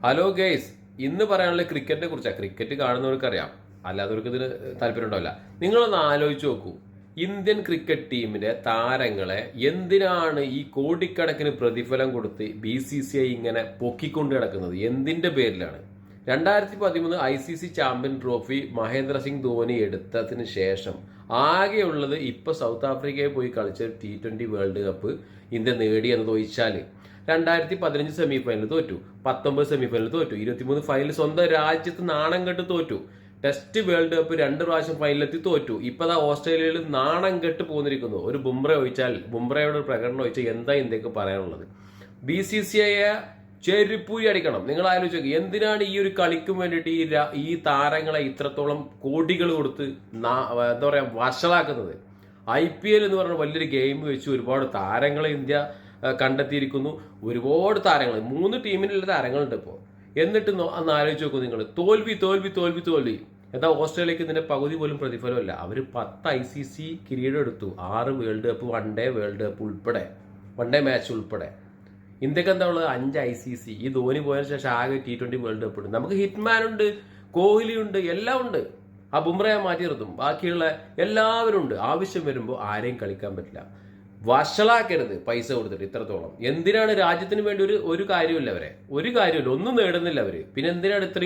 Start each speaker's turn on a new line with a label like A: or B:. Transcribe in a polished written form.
A: Hello guys, ഇന്ന് പറയാനുള്ള ക്രിക്കറ്റിനെ കുറിച്ചാണ്. ക്രിക്കറ്റ് കാണുന്നവർക്ക് അറിയാം, അല്ലാത്തവർക്ക് ഇതിന് താല്പര്യം ഉണ്ടാവില്ല. നിങ്ങളൊന്ന് ആലോചിച്ച് നോക്കൂ, ഇന്ത്യൻ ക്രിക്കറ്റ് ടീമിന്റെ താരങ്ങളെ എന്തിനാണ് ഈ കോടിക്കണക്കിന് പ്രതിഫലം കൊടുത്ത് BCCI ഇങ്ങനെ പൊക്കിക്കൊണ്ട് കിടക്കുന്നത്? എന്തിന്റെ പേരിലാണ്? 2013 ICC champion trophy Mahendra Singh Dhoni എടുത്തതിന് ശേഷം ആകെയുള്ളത് ഇപ്പൊ സൗത്ത് ആഫ്രിക്കയിൽ പോയി കളിച്ച T20 വേൾഡ് കപ്പ് ഇന്ത്യ നേടി എന്ന് ചോദിച്ചാൽ 2015 സെമി ഫൈനൽ തോറ്റു, 19 സെമി ഫൈനൽ തോറ്റു, 23 ഫൈനൽ സ്വന്തം രാജ്യത്ത് നാണം കെട്ട് തോറ്റു. ടെസ്റ്റ് വേൾഡ് കപ്പ് 2 പ്രാവശ്യം ഫൈനലെത്തി തോറ്റു. ഇപ്പതാ ഓസ്ട്രേലിയയിൽ നാണം കെട്ട് പോന്നിരിക്കുന്നു. ഒരു ബുംറയുടെ പ്രകടനം ഒഴിച്ചാൽ എന്താ ഇന്ത്യക്ക് പറയാനുള്ളത്? BCCI ചെരുപ്പൂരി അടിക്കണം. നിങ്ങൾ ആലോചിച്ച് നോക്കി, എന്തിനാണ് ഈ ഒരു കളിക്കും വേണ്ടിയിട്ട് ഈ താരങ്ങളെ ഇത്രത്തോളം കോടികൾ കൊടുത്ത് എന്താ പറയാ വഷളാക്കുന്നത്? IPL എന്ന് പറഞ്ഞ വലിയൊരു ഗെയിം വെച്ച് ഒരുപാട് താരങ്ങളെ ഇന്ത്യ കണ്ടെത്തിയിരിക്കുന്നു. ഒരുപാട് താരങ്ങൾ, 3 ടീമിനുള്ള താരങ്ങളുണ്ട് ഇപ്പോൾ. എന്നിട്ട് അന്ന് ആലോചിച്ച് നോക്കൂ നിങ്ങൾ, തോൽവി. എന്താ ഓസ്ട്രേലിയക്ക് ഇതിന്റെ പകുതി പോലും പ്രതിഫലമല്ല. അവർ 10 ICC കിരീടം എടുത്തു, 6 വേൾഡ് കപ്പ്, വേൾഡ് കപ്പ് ഉൾപ്പെടെ, മാച്ച് ഉൾപ്പെടെ. ഇന്ത്യക്ക് എന്താ ഉള്ളത്? 5 ICC. ഈ ധോനി പോയതിനു ശേഷം ആകെ T20 വേൾഡ് കപ്പ് ഉണ്ട്. നമുക്ക് ഹിറ്റ്മാൻ ഉണ്ട്, കോഹ്ലി ഉണ്ട്, എല്ലാം ഉണ്ട്. ആ ബുംറയെ മാറ്റി നിർത്തും, ബാക്കിയുള്ള എല്ലാവരും ഉണ്ട്. ആവശ്യം വരുമ്പോൾ ആരെയും കളിക്കാൻ പറ്റില്ല. വഷളാക്കരുത് പൈസ കൊടുത്തിട്ട് ഇത്രത്തോളം. എന്തിനാണ്? രാജ്യത്തിന് വേണ്ടി ഒരു കാര്യമില്ല, ഒരു കാര്യമില്ല, ഒന്നും നേടുന്നില്ല അവര്. പിന്നെ എന്തിനാണ് ഇത്രയും